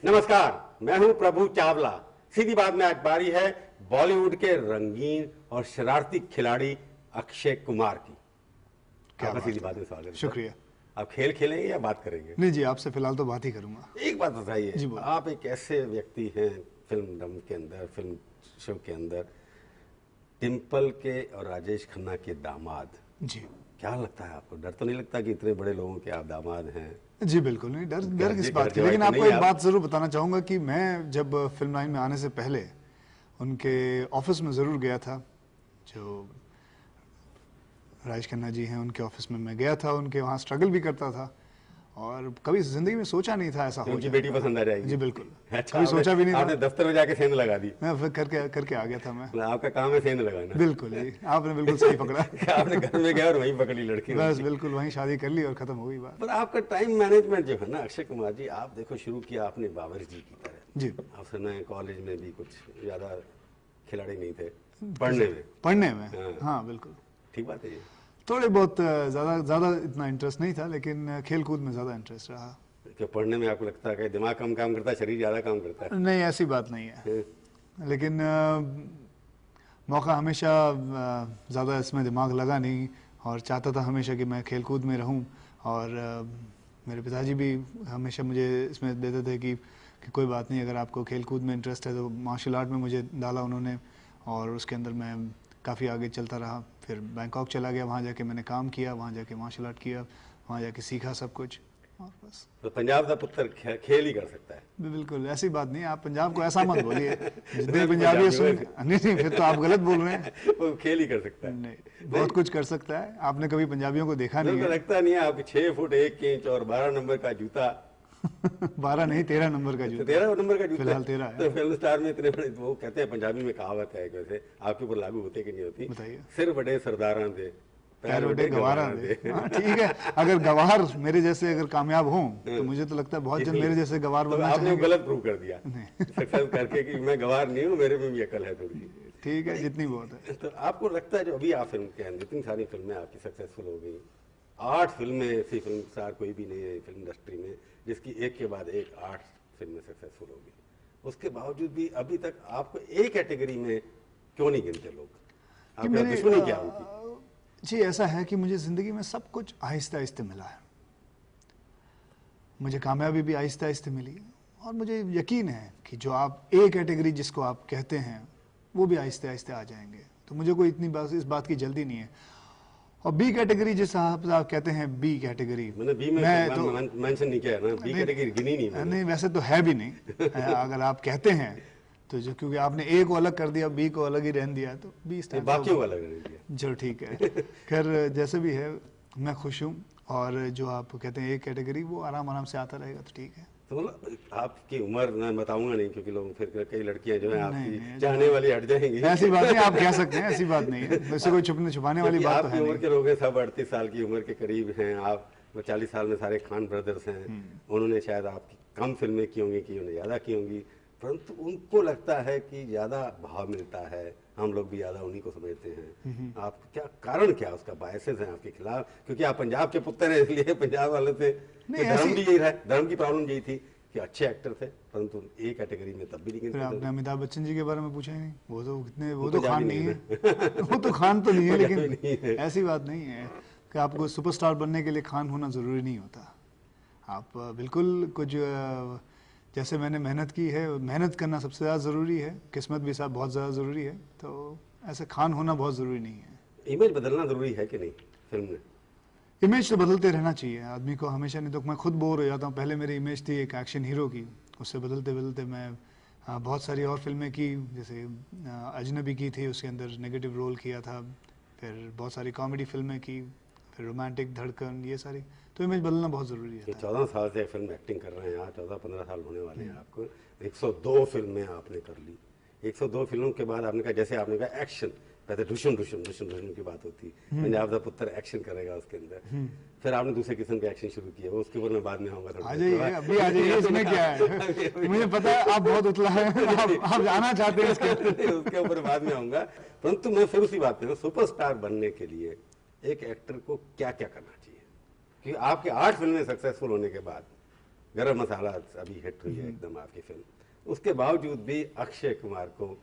नमस्कार, मैं हूं प्रभु चावला। सीधी बात में आज बारी है बॉलीवुड के रंगीन और शरारती खिलाड़ी अक्षय कुमार की। आपका सीधी बात में स्वागत है। शुक्रिया। आप खेल खेलेंगे या बात करेंगे? नहीं जी, आपसे फिलहाल तो बात ही करूंगा। एक बात बताइए, आप एक ऐसे व्यक्ति हैं फिल्म रंग के अंदर, फिल्म शो के अंदर, डिम्पल के और राजेश खन्ना के दामाद जी। क्या लगता है आपको? डर तो नहीं लगता कि इतने बड़े लोगों के आप दामाद हैं? जी बिल्कुल नहीं, डर किस बात की। लेकिन आपको एक बात जरूर बताना चाहूंगा कि मैं जब फिल्म लाइन में आने से पहले उनके ऑफिस में जरूर गया था। जो राजेश खन्ना जी हैं उनके ऑफिस में मैं गया था, उनके वहाँ स्ट्रगल भी करता था और कभी जिंदगी में सोचा नहीं था ऐसा हो उनकी बेटी पसंद आ जाएगी। जी बिल्कुल। अच्छा, कभी सोचा भी नहीं था। आपने दफ्तर में जाके सेंध लगा दी? मैं फिर करके आ गया था मैं। आपका काम है सेंध लगाना। बिल्कुल जी, आपने बिल्कुल सही पकड़ा। आपने घर में गया और वहीं पकड़ी लड़की, बस बिल्कुल वहीं शादी कर ली और खत्म हो गई बात। पर आपका टाइम मैनेजमेंट जो है ना अक्षय कुमार जी, आप देखो शुरू किया आपने बाबर जी की तरह जी। आप सुना कॉलेज में भी कुछ ज्यादा खिलाड़ी नहीं थे पढ़ने में। हाँ बिल्कुल ठीक बात है ये। थोड़े बहुत ज्यादा इतना इंटरेस्ट नहीं था, लेकिन खेल कूद में ज्यादा इंटरेस्ट रहा। क्या पढ़ने में आपको लगता है कि दिमाग कम काम करता है, शरीर ज्यादा काम करता है? नहीं, ऐसी बात नहीं है। लेकिन मौका हमेशा ज़्यादा इसमें दिमाग लगा नहीं और चाहता था हमेशा कि मैं खेल कूद में रहूं। और मेरे पिताजी भी हमेशा मुझे इसमें देते थे कि कोई बात नहीं, अगर आपको खेल कूद में इंटरेस्ट है तो मार्शल आर्ट में मुझे डाला उन्होंने और उसके अंदर मैं काफ़ी आगे चलता रहा। फिर बैंकॉक चला गया, वहाँ जाके मैंने काम किया, वहाँ जाके मार्शल आर्ट किया, वहाँ जाके सीखा सब कुछ और बस। तो पंजाब का पुत्र खेल ही कर सकता है? बिल्कुल ऐसी बात नहीं, आप पंजाब को ऐसा मत बोलिए। जितने पंजाबी सुन नहीं फिर तो आप गलत बोल रहे हैं। वो खेल ही कर सकता है? नहीं, बहुत कुछ कर सकता है। आपने कभी पंजाबियों को देखा नहीं है? लगता नहीं है। आपके 6 फुट 1 इंच और 12 नंबर का जूता। 12 नहीं 13 नंबर का जूता। 13 नंबर का जूता फिलहाल 13 है। तो फिल्म स्टार में इतने बड़े, वो कहते हैं पंजाबी में कहावत है, वैसे आपके ऊपर लागू होते कि नहीं होती? बताइए। सिर बड़े सरदारां दे, पैर बड़े गवारा दे। ठीक है, अगर गवार मेरे जैसे अगर कामयाब हों तो मुझे तो लगता है बहुत जन मेरे जैसे गवार बनना चाहेंगे। आपने गलत प्रूव कर दिया सक्सेस करके कि मैं गवार नहीं हूँ, मेरे में भी अकल है थोड़ी। ठीक है, जितनी बहुत है। तो आपको लगता है जो अभी आप फिल्म के अंदर इतनी सारी फिल्में आपकी सक्सेसफुल हो गई, 8 फिल्में, ऐसी फिल्म स्टार कोई भी नहीं है फिल्म इंडस्ट्री में जिसकी एक के बाद एक 8 फिल्में सक्सेसफुल हो गई, उसके बावजूद भी अभी तक आपको एक कैटेगरी में क्यों नहीं गिनते लोग? आपका दुश्मनी क्या होती? जी ऐसा है कि मुझे ज़िंदगी में सब कुछ आहिस्ते आहिस्ते मिला है। मुझे कामयाबी भी आहिस्ते आहिस्ते मिली और मुझे यकीन है कि जो आप ए कैटेगरी जिसको आप कहते हैं वो भी आहिस्ते आहिस्ते आ जाएंगे। तो मुझे कोई इतनी इस बात की जल्दी नहीं है। और बी कैटेगरी जिस आप कहते हैं, बी कैटेगरी मैंने बी में तो मेंशन नहीं किया ना, बी कैटेगरी गिनी नहीं। नहीं वैसे तो है भी नहीं। अगर आप कहते हैं तो जो, क्योंकि आपने ए को अलग कर दिया, बी को अलग ही रहने दिया, तो बी बाकी को अलग रहने दिया। चलो ठीक है। खैर जैसे भी है मैं खुश हूँ और जो आप कहते हैं ए कैटेगरी वो आराम से आता रहेगा तो ठीक है। तो आपकी उम्र मैं बताऊंगा नहीं क्योंकि लोग फिर कई लड़कियां जो है आपकी चाहने वाली हट जाएंगी। ऐसी बात नहीं, आप कह सकते हैं, ऐसी बात नहीं है। वैसे कोई छुपाने वाली बात तो है नहीं। उम्र के लोग हैं, सब 38 साल की उम्र के करीब हैं। आप 40 साल में सारे खान ब्रदर्स हैं, उन्होंने शायद आपकी कम फिल्में की होंगी कि उन्हें ज़्यादा की होंगी, परंतु उनको लगता है कि ज़्यादा भाव मिलता है, हम लोग भी ज़्यादा उन्हीं को समझते हैं। आप क्या कारण, क्या उसका बायसेस हैं आपके खिलाफ? क्योंकि आप पंजाब के पुत्र हैं, इसलिए पंजाब वाले से धर्म भी यही है, धर्म की प्रॉब्लम यही थी कि अच्छे एक्टर थे परंतु एक कैटेगरी में तब भी नहीं गिनते। आपने अमिताभ बच्चन जी के बारे में पूछा ही नहीं। वो तो कितने, वो तो खान नहीं है। वो तो खान तो नहीं है, लेकिन ऐसी बात नहीं है कि आपको सुपरस्टार बनने के लिए खान होना ज़रूरी नहीं होता। आप बिल्कुल कुछ जैसे मैंने मेहनत की है, मेहनत करना सबसे ज़्यादा ज़रूरी है, किस्मत भी साहब बहुत ज़्यादा ज़रूरी है, तो ऐसे खान होना बहुत ज़रूरी नहीं है। इमेज बदलना ज़रूरी है कि नहीं फिल्म में? इमेज तो बदलते रहना चाहिए आदमी को हमेशा, नहीं तो मैं खुद बोर हो जाता हूँ। पहले मेरी इमेज थी एक एक्शन हीरो की, उससे बदलते बदलते मैं बहुत सारी और फिल्में की, जैसे अजनबी की थी, उसके अंदर नेगेटिव रोल किया था। फिर बहुत सारी कॉमेडी फिल्में की, फिर रोमांटिक, धड़कन, ये सारी। तो इमेज बदलना बहुत ज़रूरी है। 14 साल से फिल्म एक्टिंग कर रहे हैं यहाँ, 14-15 साल होने वाले हैं आपको। 102 फिल्में आपने कर ली। 102 फिल्मों के बाद आपने कहा, जैसे आपने कहा एक्शन, पहले दुश्मन की बात होती, पंजाब का पुत्र एक्शन करेगा उसके अंदर। फिर आपने दूसरे किस्म के एक्शन शुरू किए, वो उसके ऊपर मैं बाद में आऊंगा। आ जाइए, अभी आ जाइए। इसमें क्या है, मुझे पता है आप बहुत उतला है, आप जाना चाहते हैं उसके ऊपर बाद में आऊंगा। परंतु मैं फिर उसी बात पे, सुपरस्टार बनने के लिए एक एक्टर को क्या क्या करना चाहिए? कि आपके 8 फिल्में सक्सेसफुल होने के बाद गरम मसाला अभी हिट हुई है एकदम आपकी फिल्म, उसके बावजूद भी अक्षय कुमार को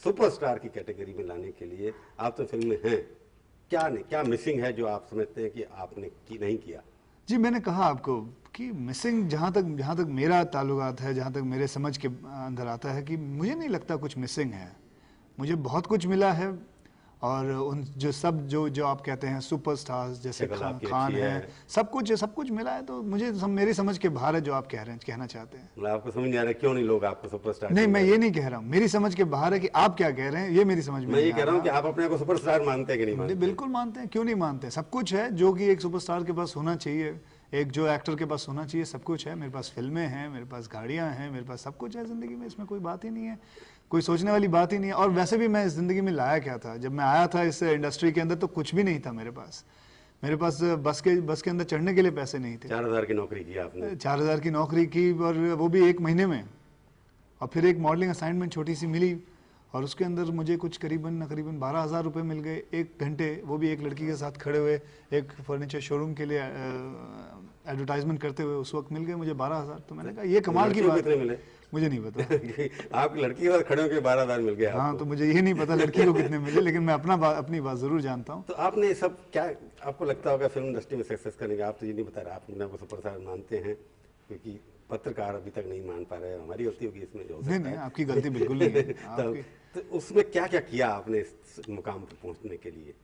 सुपरस्टार की कैटेगरी में लाने के लिए आप तो फिल्म में हैं, क्या मिसिंग है जो आप समझते हैं कि आपने नहीं किया? जी, मैंने कहा आपको कि मिसिंग जहाँ तक मेरा ताल्लुकात है, जहाँ तक मेरे समझ के अंदर आता है कि मुझे नहीं लगता कुछ मिसिंग है। मुझे बहुत कुछ मिला है, और उन जो आप कहते हैं सुपरस्टार्स जैसे खान है, सब कुछ मिला है। तो मुझे मेरी समझ के बाहर है जो आप कहना चाहते हैं। मतलब आपको समझ नहीं आ रहा क्यों नहीं लोग आपको सुपरस्टार? नहीं, मैं ये नहीं कह रहा हूँ, मेरी समझ के बाहर है कि आप क्या कह रहे हैं, ये मेरी समझ में मैं ये कह रहा हूँ कि आप अपने को सुपरस्टार मानते हैं कि नहीं मानते? बिल्कुल मानते हैं, क्यों नहीं मानते। सब कुछ है जो कि एक सुपरस्टार के पास होना चाहिए, एक जो एक्टर के पास होना चाहिए, सब कुछ है। मेरे पास फिल्में हैं, मेरे पास गाड़ियां हैं, मेरे पास सब कुछ है जिंदगी में, इसमें कोई बात ही नहीं है, कोई सोचने वाली बात ही नहीं है। और वैसे भी मैं इस जिंदगी में लाया क्या था, जब मैं आया था इस इंडस्ट्री के अंदर तो कुछ भी नहीं था मेरे पास बस के अंदर चढ़ने के लिए पैसे नहीं थे। 4000 की नौकरी की आपने? 4000 की नौकरी की, और वो भी 1 महीने में। और फिर एक मॉडलिंग असाइनमेंट छोटी सी मिली, और उसके अंदर मुझे कुछ करीबन 12,000 रुपये मिल गए 1 घंटे, वो भी एक लड़की के साथ खड़े हुए एक फर्नीचर शोरूम के लिए एडवर्टाइजमेंट करते हुए, उस वक्त मिल गए मुझे 12,000। तो मैंने कहा ये कमाल की बात है। मिले? मुझे नहीं पता। आप लड़की के साथ खड़े होकर 12,000 मिल गया? हाँ, तो मुझे ये नहीं पता लड़की को कितने मिले, लेकिन मैं अपनी बात जरूर जानता हूँ। तो आपने सब क्या आपको लगता होगा फिल्म इंडस्ट्री में सक्सेस करने का? आप तो ये नहीं बता रहे, आप अपने को सुपरस्टार मानते हैं, क्योंकि पत्रकार अभी तक नहीं मान पा रहे हैं, हमारी गलती होगी इसमें जो नहीं, आपकी गलती बिल्कुल नहीं है। तो उसमें क्या क्या किया आपने इस मुकाम पर पहुंचने के लिए?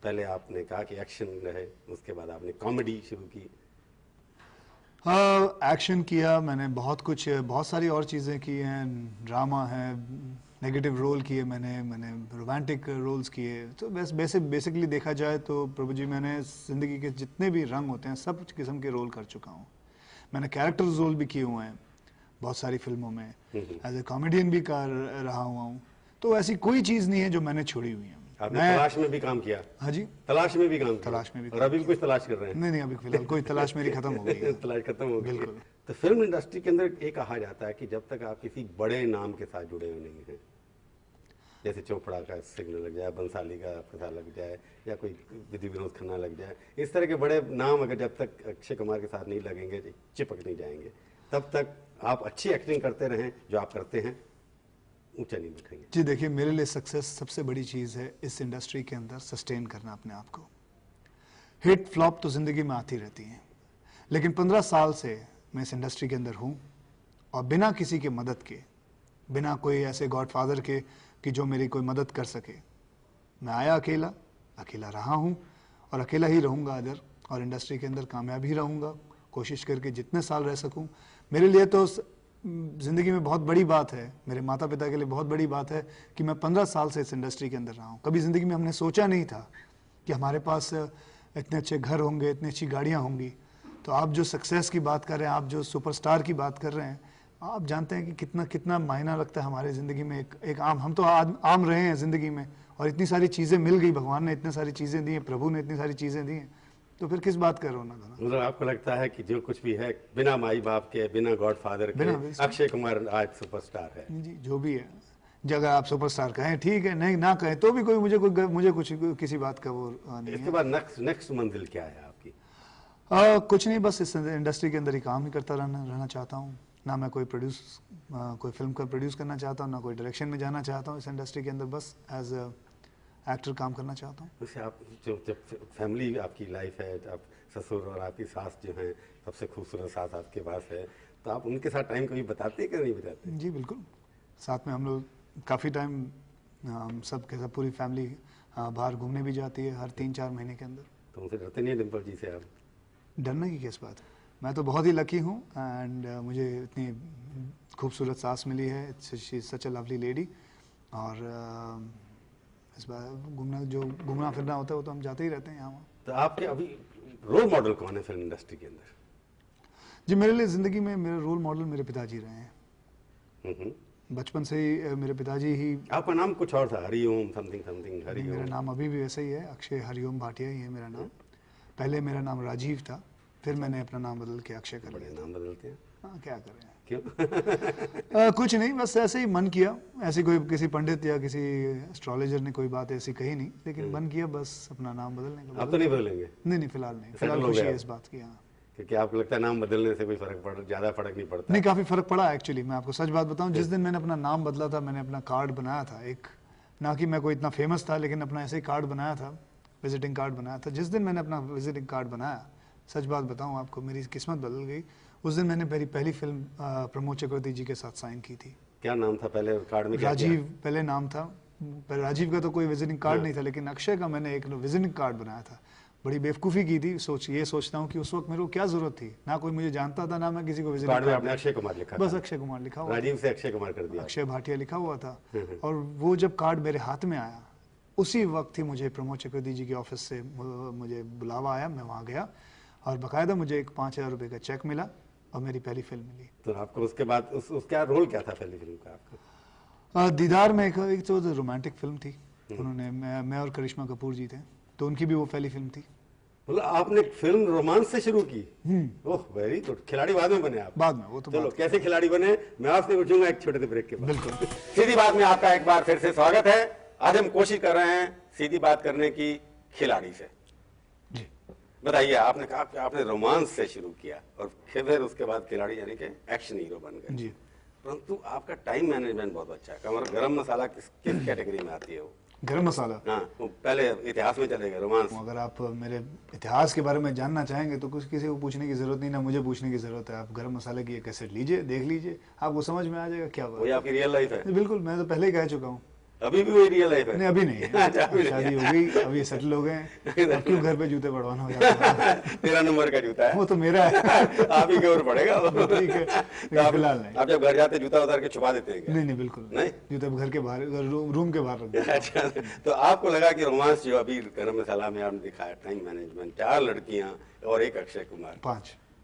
पहले आपने कहा कि एक्शन रहे, उसके बाद आपने कॉमेडी शुरू की। एक्शन किया मैंने, बहुत सारी और चीज़ें की हैं, ड्रामा है, नेगेटिव रोल किए मैंने रोमांटिक रोल्स किए। तो बेसिकली देखा जाए तो प्रभु जी, मैंने ज़िंदगी के जितने भी रंग होते हैं सब किस्म के रोल कर चुका हूँ। मैंने कैरेक्टर रोल भी किए हुए हैं बहुत सारी फिल्मों में, एज ए कॉमेडियन भी कर रहा हुआ हूँ। तो ऐसी कोई चीज़ नहीं है जो मैंने छोड़ी हुई है। आपने तलाश में भी काम किया? हाँ जी, तलाश में भी काम किया। तलाश में भी। और अभी भी कुछ तलाश कर रहे हैं? नहीं, अभी फिलहाल कोई तलाश मेरी खत्म हो गई है। तलाश खत्म हो गई। बिल्कुल। तो फिल्म इंडस्ट्री के अंदर ये कहा जाता है कि जब तक आप किसी बड़े नाम के साथ जुड़े हुए नहीं हैं, जैसे चोपड़ा का सिग्नल लग जाए, बंसाली का पता लग जाए, या कोई विधि विनोद खन्ना लग जाए, इस तरह के बड़े नाम अगर जब तक अक्षय कुमार के साथ नहीं लगेंगे, चिपक नहीं जाएंगे, तब तक आप अच्छी एक्टिंग करते रहें जो आप करते हैं, ऊंचा नहीं बैठेंगे। जी देखिए, मेरे लिए सक्सेस सबसे बड़ी चीज़ है इस इंडस्ट्री के अंदर सस्टेन करना अपने आप को। हिट फ्लॉप तो ज़िंदगी में आती रहती हैं, लेकिन 15 साल से मैं इस इंडस्ट्री के अंदर हूँ, और बिना किसी के मदद के, बिना कोई ऐसे गॉडफादर के कि जो मेरी कोई मदद कर सके, मैं आया अकेला रहा हूँ, और अकेला ही रहूँगा इधर, और इंडस्ट्री के अंदर कामयाब ही रहूँगा, कोशिश करके जितने साल रह सकूँ। मेरे लिए तो ज़िंदगी में बहुत बड़ी बात है, मेरे माता पिता के लिए बहुत बड़ी बात है कि मैं 15 साल से इस इंडस्ट्री के अंदर रहा हूँ। कभी ज़िंदगी में हमने सोचा नहीं था कि हमारे पास इतने अच्छे घर होंगे, इतनी अच्छी गाड़ियाँ होंगी। तो आप जो सक्सेस की बात कर रहे हैं, आप जो सुपरस्टार की बात कर रहे हैं, आप जानते हैं कि कितना मायना रखता है हमारी ज़िंदगी में। एक हम तो आम रहे हैं ज़िंदगी में, और इतनी सारी चीज़ें मिल गई, भगवान ने इतनी सारी चीज़ें दी हैं, प्रभु ने इतनी सारी चीज़ें दी हैं, तो फिर किस बात का रोना धोना? मतलब आपको लगता है कि जो कुछ भी है, बिना माई बाप के, बिना गॉडफादर के, अक्षय कुमार आज सुपरस्टार है? जी, जो भी है, जगह आप सुपरस्टार कहें ठीक है, नहीं ना कहें तो भी कोई मुझे कुछ किसी बात का वो नहीं है। इसके बाद नेक्स्ट मंजिल क्या है आपकी? कुछ नहीं, बस इस इंडस्ट्री के अंदर ही काम ही करता रहना चाहता हूँ। ना मैं कोई फिल्म का प्रोड्यूस करना चाहता हूँ, ना कोई डायरेक्शन में जाना चाहता हूँ। इस इंडस्ट्री के अंदर बस एज एक्टर काम करना चाहता हूँ। वैसे आप जब फैमिली आपकी लाइफ है, आप ससुर और आपकी सास जो हैं, सबसे खूबसूरत सास आपके पास है, तो आप उनके साथ टाइम कभी बताते हैं कि नहीं बताते? जी बिल्कुल, साथ में हम लोग काफ़ी टाइम, सब के सब पूरी फैमिली बाहर घूमने भी जाती है हर 3-4 महीने के अंदर। तो उनसे डरते नहीं है डिम्पल जी से आप? डरने की किस बात है, मैं तो बहुत ही लकी हूँ, एंड मुझे इतनी खूबसूरत सास मिली है, she is such a lovely lady. और इस बार घूमना फिरना होता है वो तो हम जाते ही रहते हैं यहाँ। तो आपके अभी रोल मॉडल कौन है फिल्म इंडस्ट्री के अंदर? जी, मेरे लिए ज़िंदगी में मेरे रोल मॉडल मेरे पिताजी रहे हैं। बचपन से ही मेरे पिताजी ही। आपका नाम कुछ और था, हरिओम समथिंग हरिओम? मेरा नाम अभी भी वैसे ही है, अक्षय हरिओम भाटिया ही है मेरा नाम। पहले मेरा नाम राजीव था, फिर मैंने अपना नाम बदल के अक्षय कर लिया। बड़े नाम बदलते हैं। हाँ, क्या करें। क्यों? कुछ नहीं, बस ऐसे ही मन किया, ऐसी कोई किसी पंडित या किसी एस्ट्रोलॉजर ने कोई बात ऐसी कही नहीं, लेकिन मन किया बस अपना नाम बदलने का। आप तो नहीं बदलेंगे? नहीं, फिलहाल नहीं, फिलहाल खुशी है इस बात की। हाँ, क्योंकि आपको लगता है नाम बदलने से कोई ज़्यादा फर्क नहीं पड़ता? नहीं, काफ़ी फ़र्क पड़ा एक्चुअली। मैं आपको सच बात बताऊं, जिस दिन मैंने अपना नाम बदला था, मैंने अपना कार्ड बनाया था एक, ना कि मैं कोई इतना फेमस था, लेकिन अपना ऐसे ही कार्ड बनाया था, विजिटिंग कार्ड बनाया था। जिस दिन मैंने अपना विजिटिंग कार्ड बनाया, सच बात बताऊं आपको, मेरी किस्मत बदल गई। उस दिन मैंने मेरी पहली फिल्म प्रमोद चक्रवर्ती जी के साथ साइन की थी। क्या नाम था पहले कार्ड में? राजीव पहले नाम था। पहले राजीव का तो कोई विजिटिंग कार्ड नहीं था, लेकिन अक्षय का मैंने एक विजिटिंग कार्ड बनाया था। बड़ी बेवकूफ़ी की थी। सोचता हूँ कि उस वक्त मेरे को क्या जरूरत थी, ना कोई मुझे जानता था, ना मैं किसी को विजिटिंग कार्ड में आपने अक्षय कुमार लिखा? बस अक्षय कुमार लिखा हुआ, राजीव से अक्षय कुमार कर दिया, अक्षय भाटिया लिखा हुआ था। और वो जब कार्ड मेरे हाथ में आया, उसी वक्त ही मुझे प्रमोद चक्रवर्ती जी के ऑफिस से मुझे बुलावा आया। मैं वहाँ गया और बाकायदा मुझे एक 5,000 रुपये का चेक मिला और मेरी पहली फिल्म मिली। तो आपको उसके बाद उसका रोल क्या था पहली फिल्म का आपका? दीदार में एक तो रोमांटिक फिल्म थी। उन्होंने मैं और करिश्मा कपूर जी थे, तो उनकी भी वो पहली फिल्म थी। मतलब आपने फिल्म रोमांस से शुरू की? Oh very good. खिलाड़ी बाद में बने आप? बाद में, वो तो चलो कैसे खिलाड़ी बने मैं आपसे पूछूंगा एक छोटे से ब्रेक के बाद। बिल्कुल। सीधी बात में आपका एक बार फिर से स्वागत है। आज हम कोशिश कर रहे हैं सीधी बात करने की खिलाड़ी से। जी बताइए, आपने कहा कि आपने रोमांस से शुरू किया और फिर उसके बाद खिलाड़ी यानी कि एक्शन हीरो बन गए जी। परंतु आपका टाइम मैनेजमेंट बहुत अच्छा है। और गरम मसाला किस कैटेगरी में आती है वो? गरम मसाला? हाँ, वो पहले इतिहास में चले गए रोमांस। अगर आप मेरे इतिहास के बारे में जानना चाहेंगे तो कुछ किसी को पूछने की जरूरत नहीं, ना मुझे पूछने की जरूरत है। आप गरम मसाले की एक कैसेट लीजिए, देख लीजिए, आपको समझ में आ जाएगा क्या बात। वही आपकी रियल लाइफ है? बिल्कुल, मैं तो पहले ही कह चुका हूँ। अभी भी वही रियल लाइफ है? नहीं, अभी नहीं है। शादी हो गई, अभी सेटल हो गए हैं। अब क्यों घर पे जूते पड़वाना हो जाता है? 13 नंबर का जूता है वो तो मेरा है। आप ही के ऊपर पड़ेगा वो। ठीक है, तो फिलहाल नहीं। आप जब घर जाते जूता उतार के छुपा देते हैं क्या? नहीं, बिल्कुल नहीं। जूते घर के बाहर, रूम के बाहर रख दिया। अच्छा, तो आपको लगा कि रोमांस जो अभी गरम मसाला में आपने दिखाया, टाइम मैनेजमेंट, 4 लड़कियां और एक अक्षय कुमार,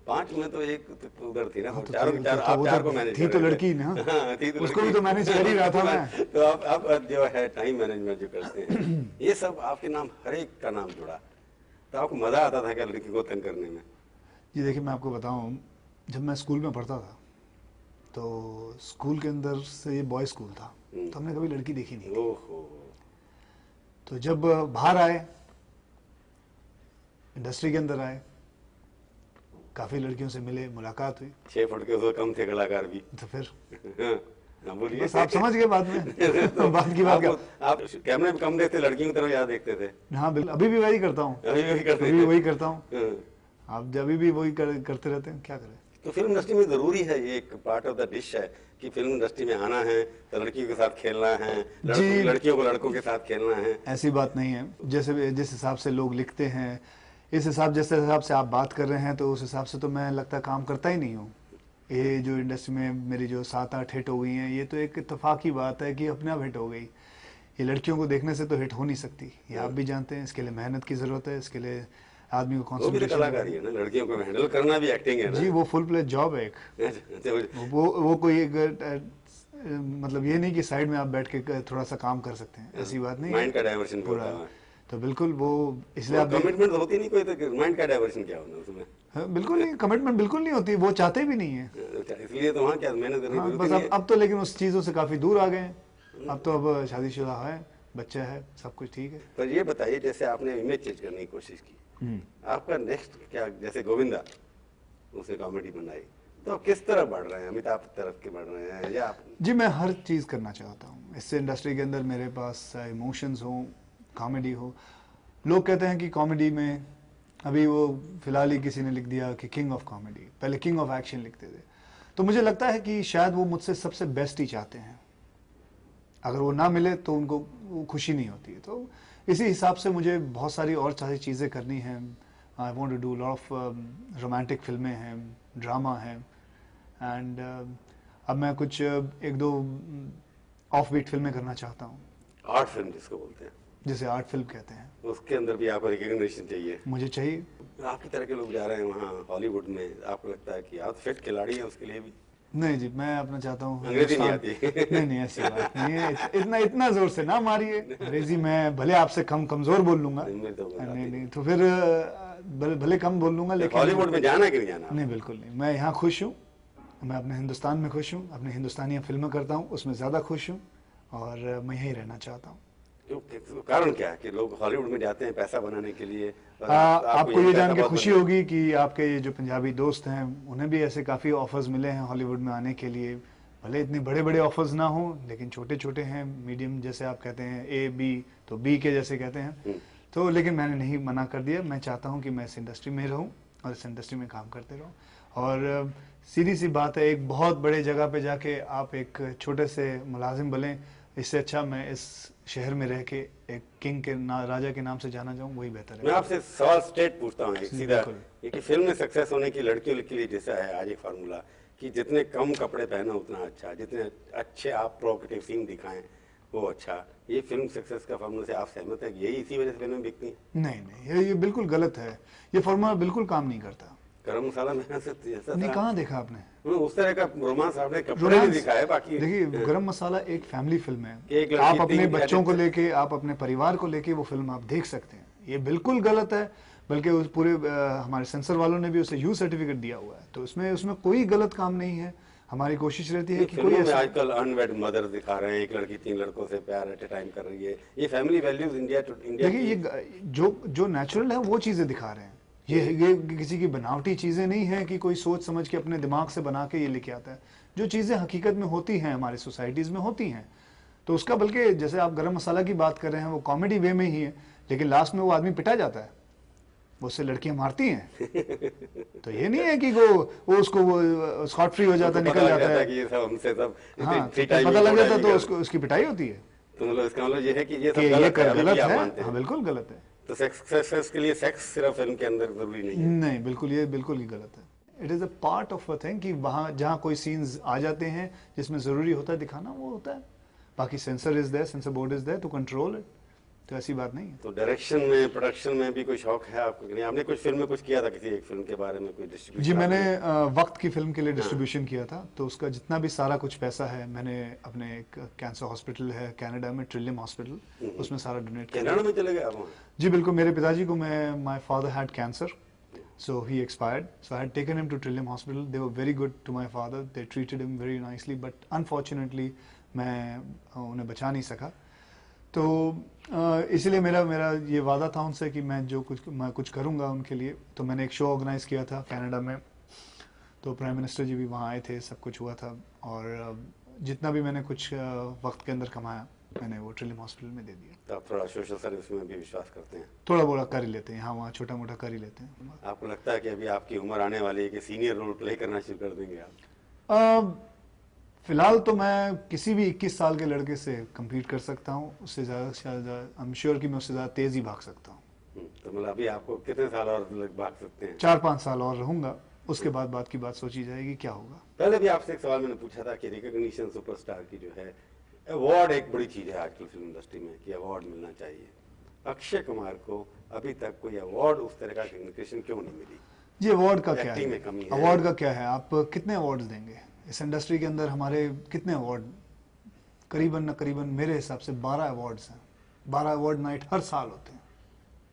5 में तो एक तो उधर थी ना, तो आप 4 को मैनेज थी तो लड़की ना, उसको भी तो मैनेज कर ही रहा था मैं। तो आप जो है टाइम मैनेजमेंट जो करते हैं, ये सब आपके नाम, हर एक का नाम जुड़ा, तो आपको मजा आता था क्या लड़की को तंग करने में? जी देखिए, मैं आपको बताऊं, जब मैं स्कूल में पढ़ता था तो स्कूल के अंदर से ये बॉय स्कूल था, तो हमने कभी लड़की देखी नहीं थी। ओहो। तो जब बाहर आए, इंडस्ट्री के अंदर आए, काफी लड़कियों से मिले, मुलाकात हुई। 6 फुट के उससे कम थे कलाकार भी। तो फिर हाँ, बोलिए। बस आप समझ गए बाद में। तो बात की बात क्या? आप कैमरे में कम देखते, लड़कियों की तरफ ज्यादा देखते थे? हाँ बिल्कुल, अभी भी वही करता हूँ। अभी वही करता हूँ। आप जब भी वही करते रहते हैं, क्या करें। तो फिल्म इंडस्ट्री में जरूरी है, ये एक पार्ट ऑफ द डिश है कि फिल्म इंडस्ट्री में आना है तो लड़कियों के साथ खेलना है, लड़कियों को लड़कों के साथ खेलना है। ऐसी बात नहीं है। जैसे जिस हिसाब से लोग लिखते हैं, जिस हिसाब से आप बात कर रहे हैं, तो उस हिसाब से तो मैं लगता है काम करता ही नहीं हूँ। ये जो इंडस्ट्री में मेरी जो 7-8 हिट हो गई हैं, ये तो एक इत्तेफाकी बात है कि अपने आप हिट हो गई। ये लड़कियों को देखने से तो हिट हो नहीं सकती, ये आप भी जानते हैं। इसके लिए मेहनत की जरूरत है, इसके लिए आदमी को कॉन्सेंट्रेशन। कलाकारी है ना, लड़कियों को हैंडल करना भी एक्टिंग है ना जी, वो फुल प्लेज जॉब है एक। वो कोई मतलब ये नहीं कि साइड में आप बैठ के थोड़ा सा काम कर सकते हैं, ऐसी बात नहीं। माइंड का डाइवर्शन पूरा, तो बिल्कुल वो इसलिए आप कमिटमेंट होती नहीं कोई, तो माइंड का डाइवर्शन क्या होना उसमें? बिल्कुल नहीं, कमिटमेंट बिल्कुल नहीं होती, वो चाहते भी नहीं है, इसलिए तो वहाँ क्या मेहनत करनी बस अब तो लेकिन उस चीज़ों से काफ़ी दूर आ गए हैं। अब तो अब शादीशुदा है, बच्चा है, सब कुछ ठीक है। पर ये बताइए, जैसे आपने इमेज चेंज करने की कोशिश की, आपका नेक्स्ट क्या? जैसे गोविंदा, उसने कॉमेडी बनाई, तो किस तरफ बढ़ रहे हैं? अमिताभ तरफ के बढ़ रहे हैं या आप? जी, मैं हर चीज़ करना चाहता हूँ। इससे इंडस्ट्री के अंदर मेरे पास इमोशंस हो, कॉमेडी हो। लोग कहते हैं कि कॉमेडी में, अभी वो फिलहाल ही किसी ने लिख दिया कि किंग ऑफ कॉमेडी, पहले किंग ऑफ एक्शन लिखते थे। तो मुझे लगता है कि शायद वो मुझसे सबसे बेस्ट ही चाहते हैं। अगर वो ना मिले तो उनको वो खुशी नहीं होती है। तो इसी हिसाब से मुझे बहुत सारी और सारी चीज़ें करनी हैं। I want to do lot of romantic फिल्में हैं, ड्रामा है, एंड अब मैं कुछ 1-2 ऑफ बीट फिल्में करना चाहता हूँ। आर्ट फिल्म जिसको बोलते हैं, जिसे आर्ट फिल्म कहते हैं, उसके अंदर भी आपको रिकग्निशन चाहिए। मुझे चाहिए। आपकी तरह के लोग जा रहे हैं वहाँ हॉलीवुड में, आपको लगता है कि आप फिट खिलाड़ी हैं उसके लिए भी? नहीं जी, मैं अपना चाहता हूँ। अंग्रेजी नहीं आती? नहीं, ऐसी बात नहीं है। इतना जोर से ना मारिए। अंग्रेजी मैं भले आपसे कमजोर बोल लूंगा। नहीं, तो फिर भले कम बोल लूंगा, लेकिन हॉलीवुड में जाना कि नहीं जाना? नहीं, बिल्कुल नहीं। मैं यहाँ खुश हूँ, मैं अपने हिंदुस्तान में खुश हूँ, अपने हिंदुस्तानी फिल्में करता हूँ, उसमें ज़्यादा खुश हूँ, और मैं यहीं रहना चाहता हूँ। कारण क्या है कि लोग हॉलीवुड में जाते हैं पैसा बनाने के लिए? और आपको ये जान के बहुत खुशी बड़ी- होगी कि आपके ये जो पंजाबी दोस्त हैं उन्हें भी ऐसे काफ़ी ऑफर्स मिले हैं हॉलीवुड में आने के लिए। भले इतने बड़े बड़े ऑफर्स ना हों लेकिन छोटे छोटे हैं, मीडियम जैसे आप कहते हैं ए बी, तो बी के जैसे कहते हैं। तो लेकिन मैंने नहीं मना कर दिया। मैं चाहता हूँ कि मैं इस इंडस्ट्री में रहूँ और इस इंडस्ट्री में काम करते रहूँ। और सीधी सी बात है, एक बहुत बड़े जगह पे जाके आप एक छोटे से मुलाजिम बने, इससे अच्छा मैं इस शहर में रह के एक किंग के राजा के नाम से जाना जाऊँ, वही बेहतर है। मैं आपसे सवाल स्ट्रेट पूछता हूँ, एक सीधा, बिल्कुल। ये कि फिल्म में सक्सेस होने की लड़कियों के लिए जैसा है आज एक फार्मूला कि जितने कम कपड़े पहनो उतना अच्छा, जितने अच्छे आप प्रोवोकेटिव सीन दिखाएं वो अच्छा, ये फिल्म सक्सेस का फार्मूला से आप सहमत है कि यही इसी वजह से फिल्में बिकती हैं? नहीं नहीं, ये बिल्कुल गलत है। ये फॉर्मूला बिल्कुल काम नहीं करता। गरम मसाला में ऐसा नहीं, कहाँ देखा आपने उस तरह का रोमांस आपने कपड़े नहीं दिखा है। बाकी देखिए, गरम मसाला एक फैमिली फिल्म कि एक है। लड़की आप अपने तीन बच्चों को कैडेट्स- लेके, आप अपने परिवार को लेके वो फिल्म आप देख सकते हैं। ये बिल्कुल गलत है, बल्कि उस पूरे हमारे सेंसर वालों ने भी उसे यू सर्टिफिकेट दिया हुआ है। तो उसमें कोई गलत काम नहीं है। हमारी कोशिश रहती है कि कोई फिल्मों में ऐसा, आजकल अनवेड मदर दिखा रहे हैं, एक लड़की 3 लड़कों से प्यार एट ए टाइम कर रही है। ये फैमिली वैल्यूज इंडिया देखिए ये जो नेचुरल है वो चीजें दिखा रहे हैं। ये किसी की बनावटी चीजें नहीं है कि कोई सोच समझ के अपने दिमाग से बना के ये लेके आता है। जो चीजें हकीकत में होती हैं, हमारे सोसाइटीज में होती हैं, तो उसका, बल्कि जैसे आप गरम मसाला की बात कर रहे हैं, वो कॉमेडी वे में ही है, लेकिन लास्ट में वो आदमी पिटा जाता है, वो उससे लड़कियां मारती हैं। तो ये नहीं है कि वो उसको स्कॉट फ्री हो जाता है, निकल जाता है। कि ये सब हमसे सब हाँ, free तो time पता में लग जाता है तो कर- उसको उसकी पिटाई होती है तो मतलब इसका मतलब ये है कि ये सब कि ये गलत है, अभी गलत भी आप है। मानते हैं। हाँ, बिल्कुल गलत है। तो सक्सेस के लिए सेक्स सिर्फ फिल्म के अंदर जरूरी नहीं है। नहीं, बिल्कुल ही गलत है। It is a part of a thing कि वहां जहां कोई सीन्स आ जाते हैं जिसमें जरूरी होता है दिखाना, वो होता है। बाकी censor is there, censor board is there to control it. तो ऐसी बात नहीं है। तो डायरेक्शन में, प्रोडक्शन में भी कोई शौक है आपको कि नहीं? आपने कुछ फिल्म में कुछ किया था, किसी एक फिल्म के बारे में कोई डिस्ट्रीब्यूशन? जी, मैंने वक्त की फिल्म के लिए डिस्ट्रीब्यूशन किया था। तो उसका जितना भी सारा कुछ पैसा है, मैंने अपने एक कैंसर हॉस्पिटल है कनाडा में, ट्रिलियम हॉस्पिटल, उसमें सारा डोनेट किया। कनाडा में चले गए आप वहाँ? जी बिल्कुल। मेरे पिताजी को my father had cancer, so he expired, so I had taken him to Trillium Hospital. They were very good to my father, they treated him very nicely, but unfortunately मैं उन्हें बचा नहीं सका। तो इसलिए मेरा ये वादा था उनसे कि मैं कुछ करूँगा उनके लिए। तो मैंने एक शो ऑर्गेनाइज किया था कनाडा में, तो प्राइम मिनिस्टर जी भी वहाँ आए थे, सब कुछ हुआ था। और जितना भी मैंने कुछ वक्त के अंदर कमाया, मैंने वो ट्रिलियम हॉस्पिटल में दे दिया। तो आप थोड़ा सोशल सर्विस में भी विश्वास करते हैं? थोड़ा बोला कर ही लेते हैं, हाँ वहाँ छोटा मोटा कर ही लेते हैं। आपको लगता है कि अभी आपकी उम्र आने वाली है कि सीनियर रोल प्ले करना शुरू कर देंगे आप? फिलहाल तो मैं किसी भी 21 साल के लड़के से compete कर सकता हूँ। उससे ज़्यादा आई एम श्योर कि मैं उससे ज़्यादा तेज़ ही भाग सकता हूँ। तो मतलब अभी आपको कितने साल और भाग सकते हैं? 4-5 साल और रहूंगा, उसके बाद बात की बात सोची जाएगी क्या होगा। पहले भी आपसे एक सवाल मैंने पूछा था कि रिकॉग्निशन सुपरस्टार की जो है, अवार्ड एक बड़ी चीज है आजकल फिल्म इंडस्ट्री में कि अवार्ड मिलना चाहिए। अक्षय कुमार को अभी तक कोई अवार्ड, उस तरह का रिकॉग्निशन क्यों नहीं मिली? जी, अवार्ड का क्या Acting है? में कमी है। अवार्ड का क्या है? आप कितने अवार्ड्स देंगे इस इंडस्ट्री के अंदर? हमारे कितने अवार्ड, करीबन मेरे हिसाब से 12 अवार्ड्स हैं। 12 अवार्ड नाइट हर साल होते हैं।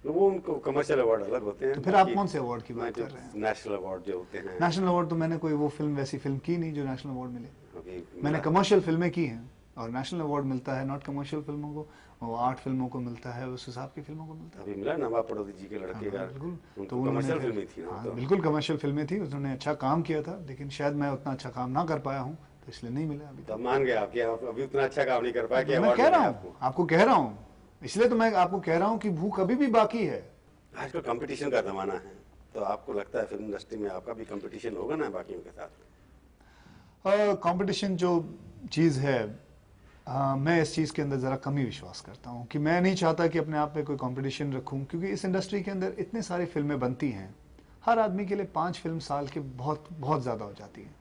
तो वो उनको कमर्शियल अवार्ड अलग होते हैं। तो फिर आप कौन से अवार्ड की बात कर रहे हैं? नेशनल अवार्ड जो होते हैं। नेशनल अवार्ड तो मैंने कोई वो फिल्म, वैसी फिल्म की नहीं जो नेशनल अवार्ड मिले। अभी मैंने कमर्शियल फिल्में की हैं और नेशनल अवार्ड मिलता है नॉट कमर्शियल फिल्मों को, वो आर्ट फिल्मों को मिलता है, उस हिसाब की फिल्मों को मिलता है। अभी मिला नवाब पड़ोसी जी के लड़के का, बिल्कुल। उनको कमर्शियल फिल्म थी ना? हाँ, तो बिल्कुल कमर्शियल फिल्में थी, उन्होंने अच्छा काम किया था, लेकिन शायद मैं उतना अच्छा काम ना कर पाया हूँ, तो इसलिए नहीं मिला अभी तो मान गए आप कि आप अभी उतना अच्छा काम नहीं कर पाए कि मैं अवार्ड कह रहा मिले हूँ, आपको कह रहा हूँ, इसलिए तो मैं आपको कह रहा हूँ कि भूख अभी भी बाकी है। आजकल कंपटीशन का जमाना है, तो आपको लगता है फिल्म इंडस्ट्री में आपका भी कंपटीशन होगा ना बाकियों के साथ? कंपटीशन जो चीज़ है, मैं इस चीज़ के अंदर ज़रा कम ही विश्वास करता हूँ कि मैं नहीं चाहता कि अपने आप पे कोई कंपटीशन रखूँ, क्योंकि इस इंडस्ट्री के अंदर इतने सारी फिल्में बनती हैं, हर आदमी के लिए 5 फिल्म साल के बहुत बहुत ज़्यादा हो जाती है।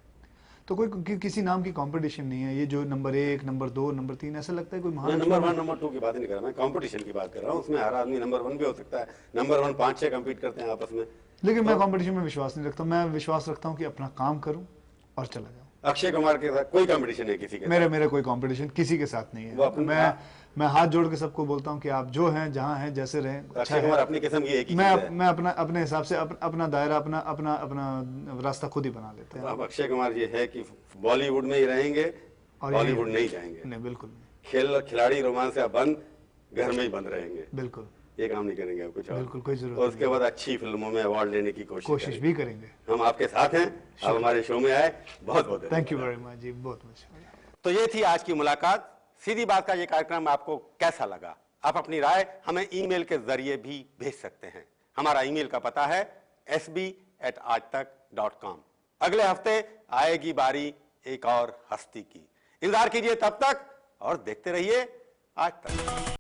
तो कोई किसी नाम की कंपटीशन नहीं है। ये जो नंबर 1, नंबर 2, नंबर 3, ऐसा लगता है कोई मैं महान नंबर 1, नंबर 2 की बात नहीं कर रहा, मैं कंपटीशन की बात कर रहा हूँ। उसमें हर आदमी नंबर 1 भी हो सकता है, नंबर 1 5-6 कम्पीट करते हैं आपस में। लेकिन मैं कंपटीशन में विश्वास नहीं रखता। मैं विश्वास रखता हूँ कि अपना काम करूँ और चला जाऊँ। अक्षय कुमार के साथ कोई कंपटीशन है किसी के? मेरे कोई कंपटीशन किसी के साथ नहीं वो है। अपना- मैं हाथ जोड़ के सबको बोलता हूँ कि आप जो हैं, जहाँ हैं, जैसे रहें, अच्छा अक्षय कुमार है। अपनी किस्म की एक ही चीज है। मैं अपने हिसाब से अपना दायरा, अपना रास्ता खुद ही बना लेते हैं। अब अक्षय कुमार ये है कि बॉलीवुड में ही रहेंगे, और हॉलीवुड नहीं जाएंगे। नहीं, बिल्कुल नहीं। खिलाड़ी रोमांस या बंद, घर में ही बंद रहेंगे, बिल्कुल ये काम नहीं करेंगे आप कुछ और। बिल्कुल कोई जरूरत और उसके बाद अच्छी फिल्मों में अवार्ड लेने की कोशिश भी करेंगे। हम आपके साथ हैं, आप हमारे शो में आए, बहुत बहुत थैंक यू वेरी मच जी, बहुत मच। तो ये थी आज की मुलाकात। सीधी बात का ये कार्यक्रम आपको कैसा लगा? आप अपनी राय हमें ईमेल के जरिए भी भेज सकते हैं। हमारा ईमेल का पता है sb@aajtak.com। अगले हफ्ते आएगी बारी एक और हस्ती की। इंतजार कीजिए तब तक और देखते रहिए आज तक।